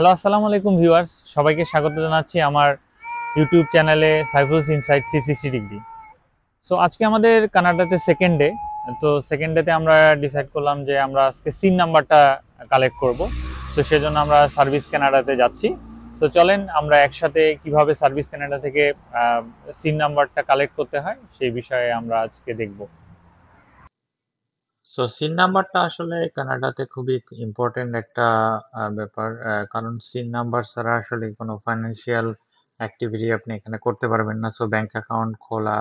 Hello, আসসালামু আলাইকুম viewers, সবাইকে স্বাগত জানাচ্ছি আমার ইউটিউব চ্যানেলে সাইফুলস ইনসাইট 360 ডিগ্রি। সো আজকে আমাদের কানাডাতে সেকেন্ড ডে। তো সেকেন্ড ডেতে আমরা ডিসাইড করলাম যে আমরা আজকে সিন নাম্বারটা কালেক্ট করব। তো সেজন্য আমরা সার্ভিস কানাডাতে যাচ্ছি। তো চলেন আমরা একসাথে কিভাবে সার্ভিস কানাডা থেকে সিন নাম্বারটা কালেক্ট করতে হয় সেই বিষয়ে আমরা আজকে দেখব। সো সিন নাম্বারটা আসলে কানাডাতে খুবই ইম্পর্টেন্ট একটা ব্যাপার। কারণ সিন নাম্বার ছাড়া আসলে কোনো ফাইন্যান্সিয়াল অ্যাক্টিভিটি আপনি এখানে করতে পারবেন না। সো ব্যাংক অ্যাকাউন্ট খোলা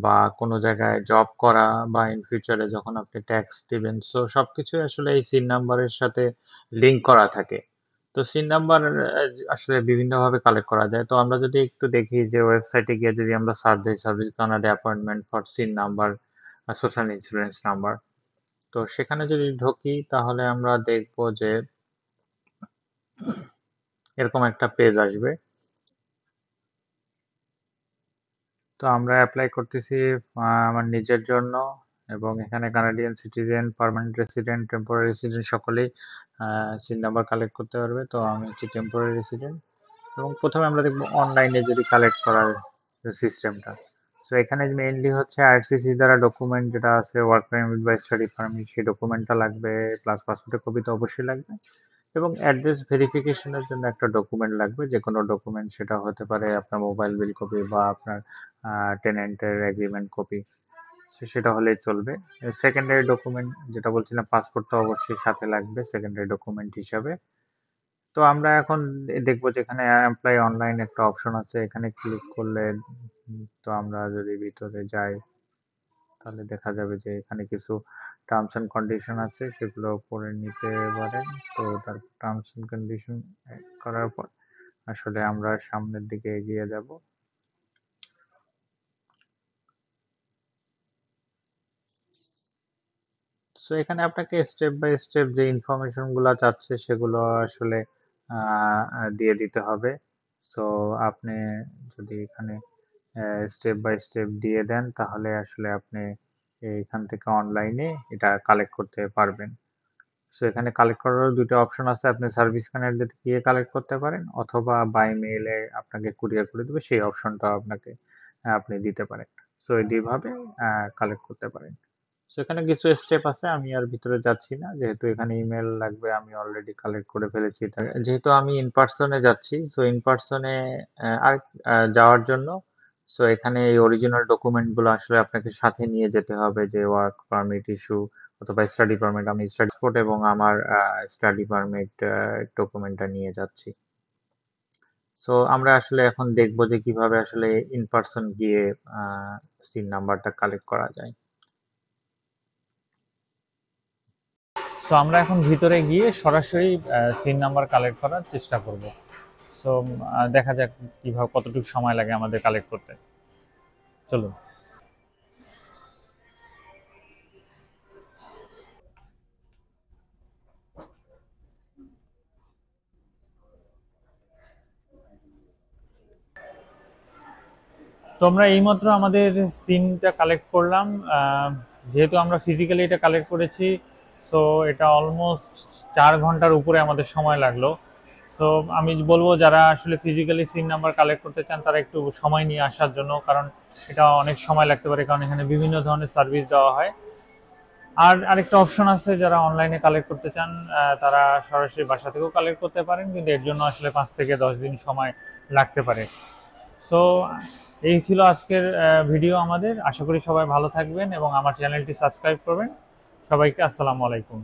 বা কোনো জায়গায় জব করা বা ইন ফিউচারে যখন আপনি ট্যাক্স দিবেন, সো সবকিছুই আসলে এই সিন নাম্বারের সাথে লিঙ্ক করা থাকে। তো সিন নাম্বার আসলে বিভিন্নভাবে কালেক্ট করা যায়। তো আমরা যদি একটু দেখি যে ওয়েবসাইটে গিয়ে যদি আমরা সার্চ দিই service Canada appointment for SIN number, social insurance number, তো সেখানে যদি ঢুকি তাহলে আমরা দেখব যে এরকম একটা পেজ আসবে। তো আমরা অ্যাপ্লাই করতেছি আমার নিজের জন্য, এবং এখানে Canadian citizen, permanent resident, temporary resident সকলেই সিন নাম্বার কালেক্ট করতে পারবে। তো আমি হচ্ছি টেম্পোরারি রেসিডেন্ট, এবং প্রথমে আমরা দেখব অনলাইনে যদি কালেক্ট করার সিস্টেমটা। সো এখানে মেইনলি হচ্ছে আরসিসি দ্বারা ডকুমেন্ট যেটা আছে, ওয়ার্ক পারমিট বা স্টাডি পারমিট, সেই ডকুমেন্টটা লাগবে, প্লাস পাসপোর্টের কপি তো অবশ্যই লাগবে, এবং অ্যাড্রেস ভেরিফিকেশনের জন্য একটা ডকুমেন্ট লাগবে, যে কোনো ডকুমেন্ট, সেটা হতে পারে আপনার মোবাইল বিল কপি বা আপনার টেনেন্টের এগ্রিমেন্ট কপি, সেটা হলেই চলবে। সেকেন্ডারি ডকুমেন্ট যেটা বলছিলাম, পাসপোর্ট তো অবশ্যই সাথে লাগবে সেকেন্ডারি ডকুমেন্ট হিসাবে। তো আমরা এখন দেখবো যে এখানে অ্যাপ্লাই অনলাইন একটা অপশন আছে, এখানে ক্লিক করলে তো আমরা যদি ভিতরে যাই তাহলে দেখা যাবে যে এখানে কিছু টার্মস এন্ড কন্ডিশন আছে, সেগুলো পড়ে নিতে পারেন। তো তার টার্মস এন্ড কন্ডিশন করার পর আসলে আমরা সামনের দিকে এগিয়ে যাব। সো এখানে আপনাকে স্টেপ বাই স্টেপ যে ইনফরমেশন গুলো চাচ্ছে সেগুলো আসলে দিয়ে দিতে হবে। সো আপনি যদি এখানে স্টেপ বাই স্টেপ দিয়ে দেন তাহলে আসলে আপনি এখান থেকে অনলাইনে এটা কালেক্ট করতে পারবেন। সো এখানে কালেক্ট করারও দুটো অপশন আছে, আপনি সার্ভিস কানেক্টে গিয়ে কালেক্ট করতে পারেন, অথবা বাই মেইলে আপনাকে কুরিয়ার করে দেবে, সেই অপশনটাও আপনাকে আপনি দিতে পারেন। সো এই দুইভাবে কালেক্ট করতে পারেন। সো এখানে কিছু স্টেপ আছে, আমি আর ভিতরে যাচ্ছি না, যেহেতু এখানে ইমেল লাগবে, আমি অলরেডি কালেক্ট করে ফেলেছি। যেহেতু আমি ইন পার্সনে যাচ্ছি, সো ইন পার্সনে আর যাওয়ার জন্য, সো এখানে এই অরিজিনাল ডকুমেন্ট গুলো আসলে আপনাকে সাথে নিয়ে যেতে হবে, যে ওয়ার্ক পারমিট ইস্যু অথবা স্টাডি পারমিট। আমি স্টাডি পাসপোর্ট এবং আমার স্টাডি পারমিট ডকুমেন্টটা নিয়ে যাচ্ছি। সো আমরা আসলে এখন দেখবো যে কিভাবে আসলে ইন পার্সন গিয়ে সিন নাম্বারটা কালেক্ট করা যায়। সো আমরা এখন ভিতরে গিয়ে সরাসরি সিন নাম্বার কালেক্ট করার চেষ্টা করব। সো দেখা যাক কিভাবে কতটুকু সময় লাগে আমাদের কালেক্ট করতে। চলুন। তো আমরা এইমাত্র আমাদের সিনটা কালেক্ট করলাম। যেহেতু আমরা ফিজিক্যালি এটা কালেক্ট করেছি, সো এটা অলমোস্ট 4 ঘন্টার উপরে আমাদের সময় লাগলো। সো আমি বলবো যারা আসলে ফিজিক্যালি সিন নাম্বার কালেক্ট করতে চান তারা একটু সময় নিয়ে আসার জন্য, কারণ এটা অনেক সময় লাগতে পারে, কারণ এখানে বিভিন্ন ধরনের সার্ভিস দেওয়া হয়। আর আরেকটা অপশন আছে, যারা অনলাইনে কালেক্ট করতে চান তারা সরাসরি বাসা থেকেও কালেক্ট করতে পারেন, কিন্তু এর জন্য আসলে 5 থেকে 10 দিন সময় লাগতে পারে। সো এই ছিল আজকের ভিডিও আমাদের। আশা করি সবাই ভালো থাকবেন এবং আমার চ্যানেলটি সাবস্ক্রাইব করবেন। সবাইকে আসসালামু আলাইকুম।